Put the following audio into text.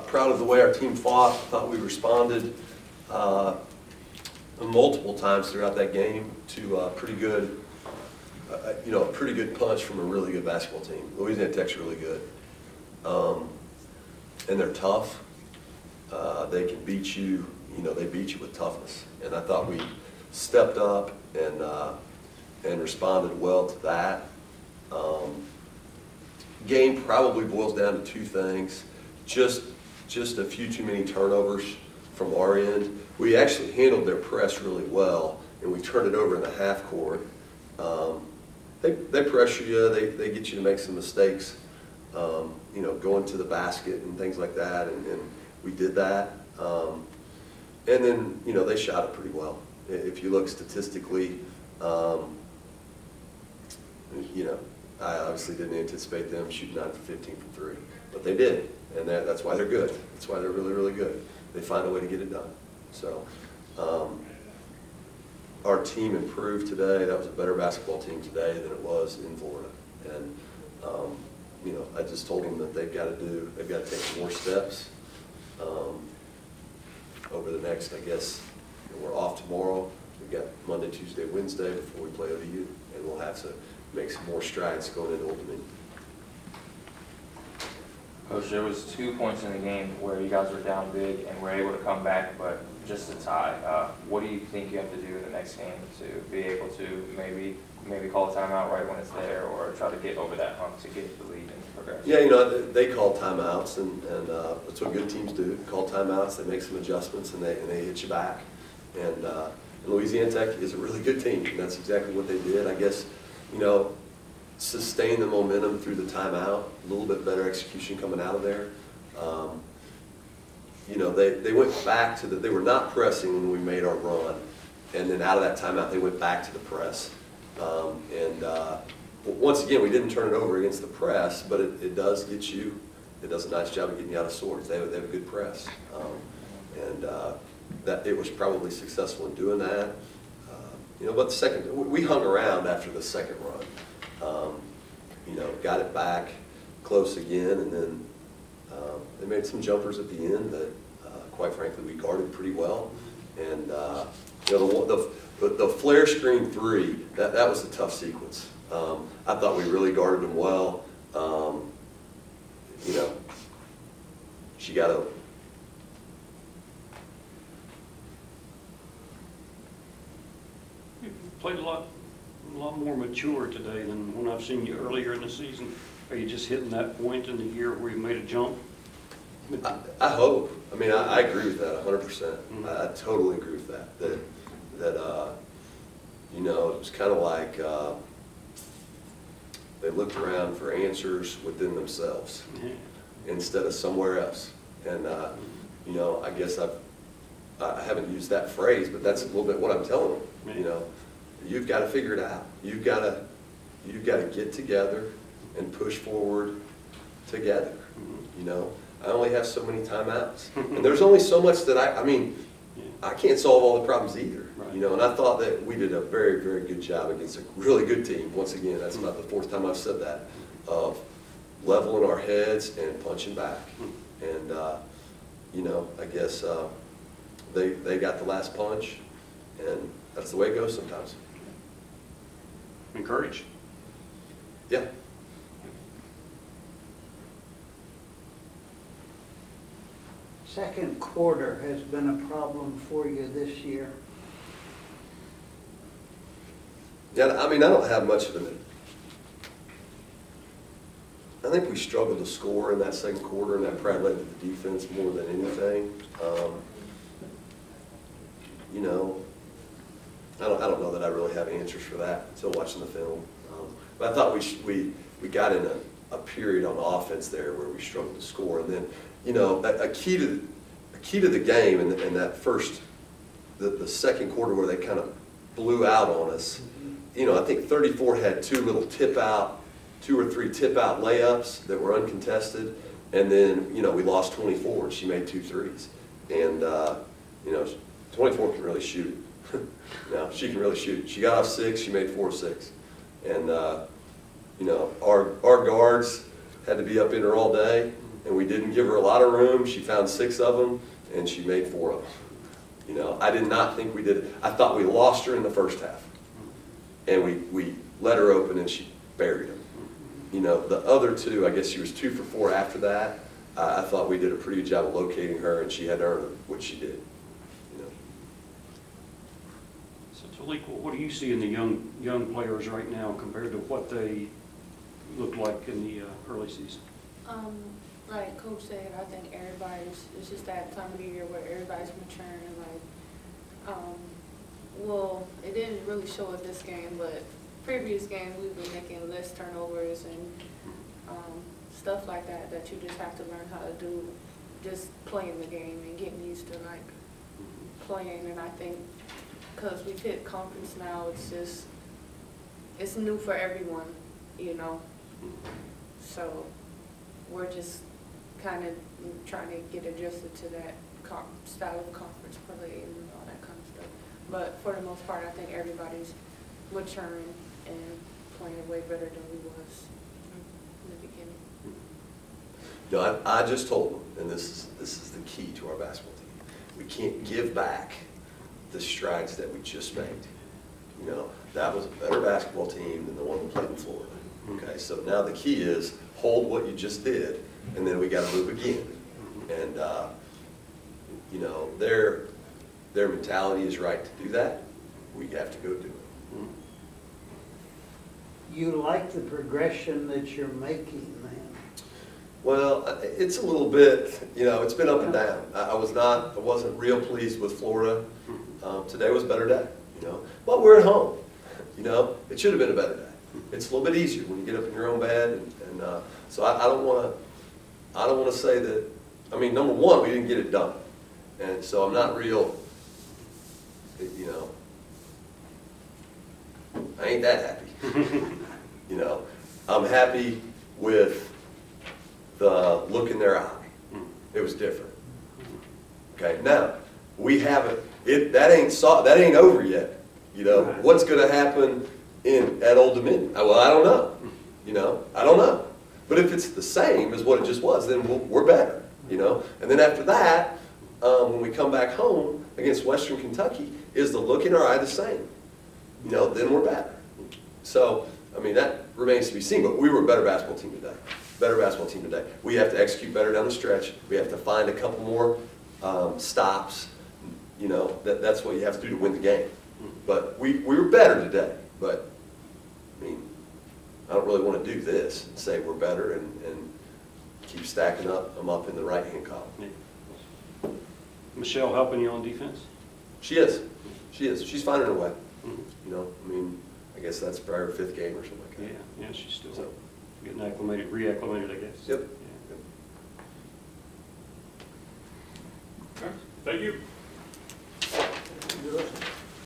Proud of the way our team fought. Thought we responded multiple times throughout that game to a pretty good punch from a really good basketball team. Louisiana Tech's really good, and they're tough. They can beat you. They beat you with toughness. And I thought we stepped up and responded well to that. Game probably boils down to two things. Just a few too many turnovers from our end. We actually handled their press really well, and we turned it over in the half court. They pressure you. They get you to make some mistakes, going to the basket and things like that, and we did that. And then, they shot it pretty well. If you look statistically, I obviously didn't anticipate them shooting 9 for 15 from 3, but they did, and that's why they're good. That's why they're really, really good. They find a way to get it done. So our team improved today. That was a better basketball team today than it was in Florida. And I just told them that they've got to take more steps over the next, I guess, we're off tomorrow. We've got Monday, Tuesday, Wednesday before we play ODU, and we'll have to make some more strides going into Old Dominion. Coach, there was 2 points in the game where you guys were down big and were able to come back, but just a tie. What do you think you have to do in the next game to be able to maybe call a timeout right when it's there, or try to get over that hump to get the lead and progress? Yeah, they call timeouts, and that's what good teams do. Call timeouts, they make some adjustments, and they hit you back. And Louisiana Tech is a really good team, and that's exactly what they did. I guess, sustain the momentum through the timeout, a little bit better execution coming out of there. They went back to they were not pressing when we made our run, and then out of that timeout they went back to the press. Once again, we didn't turn it over against the press, but it does get you. It does a nice job of getting you out of sorts. They have a good press, that it was probably successful in doing that. But the second, we hung around after the second run. Got it back close again, and then they made some jumpers at the end that, quite frankly, we guarded pretty well. And the flare screen 3, that was a tough sequence. I thought we really guarded them well. She got open. You played a lot more mature today than when I've seen you earlier in the season. Are you just hitting that point in the year where you made a jump? I hope. I agree with that 100%. Mm-hmm. I totally agree with that. That it was kind of like they looked around for answers within themselves instead of somewhere else. And I guess I haven't used that phrase, but that's a little bit what I'm telling them. You've got to figure it out. You've got to get together and push forward together. I only have so many timeouts, and there's only so much that I can't solve all the problems either. Right. And I thought that we did a very, very good job against a really good team. Once again, that's about the 4th time I've said that, of leveling our heads and punching back. And I guess they got the last punch, and that's the way it goes sometimes. Encouraged. Yeah. Second quarter has been a problem for you this year. Yeah, I don't have much of it. I think we struggled to score in that second quarter, and that probably led to the defense more than anything. I don't know that I really have answers for that until watching the film. But I thought we got in a period on offense there where we struggled to score, and then a key to the game in that the second quarter where they kind of blew out on us. I think 34 had 2 or 3 tip-out layups that were uncontested, and then, we lost 24, and she made 2 threes. And, 24 can really shoot. No, she can really shoot. She got off 6, she made 4 of 6. And, our guards had to be up in her all day, and we didn't give her a lot of room. She found 6 of them, and she made 4 of them. You know, I did not think we did it. I thought we lost her in the first half, and we let her open, and she buried them. You know, the other 2, I guess she was 2 for 4 after that. I thought we did a pretty good job of locating her, and she had to earn what she did. You know. So Lee, what do you see in the young players right now compared to what they looked like in the early season? Like Coach said, I think everybody's, it's just that time of the year where everybody's maturing, like, well, it didn't really show it this game, but previous games we've been making less turnovers and stuff like that, that you just have to learn how to do, just playing the game and getting used to, like, playing. And I think because we've hit conference now, it's just, it's new for everyone, you know. So we're just kind of trying to get adjusted to that style of conference play and all that kind of stuff. But for the most part, I think everybody's maturing and playing way better than we was in the beginning. No, I just told them, and this is the key to our basketball team. We can't give back the strides that we just made. You know, that was a better basketball team than the one we played in Florida. Okay, so now the key is hold what you just did, and then we got to move again. And you know, their mentality is right to do that. We have to go do it. You like the progression that you're making, man? Well, it's a little bit, you know, it's been up and down. I wasn't real pleased with Florida. Today was a better day, you know. But we're at home, you know. It should have been a better day. It's a little bit easier when you get up in your own bed, and so I don't want to say that. I mean, number one, we didn't get it done, and so I'm not real, you know. I ain't that happy, you know. I'm happy with the look in their eye. It was different. Okay, now we haven't. That ain't over yet. You know, what's going to happen at Old Dominion? Well, I don't know. You know, I don't know. But if it's the same as what it just was, then we're better. You know, and then after that, when we come back home against Western Kentucky, is the look in our eye the same? You know, then we're better. So, I mean, that remains to be seen. But we were a better basketball team today. Better basketball team today. We have to execute better down the stretch. We have to find a couple more stops. You know, that's what you have to do to win the game. But we were better today. But, I mean, I don't really want to do this and say we're better and keep stacking them up in the right-hand column. Yeah. Michelle helping you on defense? She is. She is. She's finding her way. You know, I mean, I guess that's probably her 5th game or something like that. Yeah, she's still getting reacclimated, I guess. Yep. Yeah. Thank you. Good.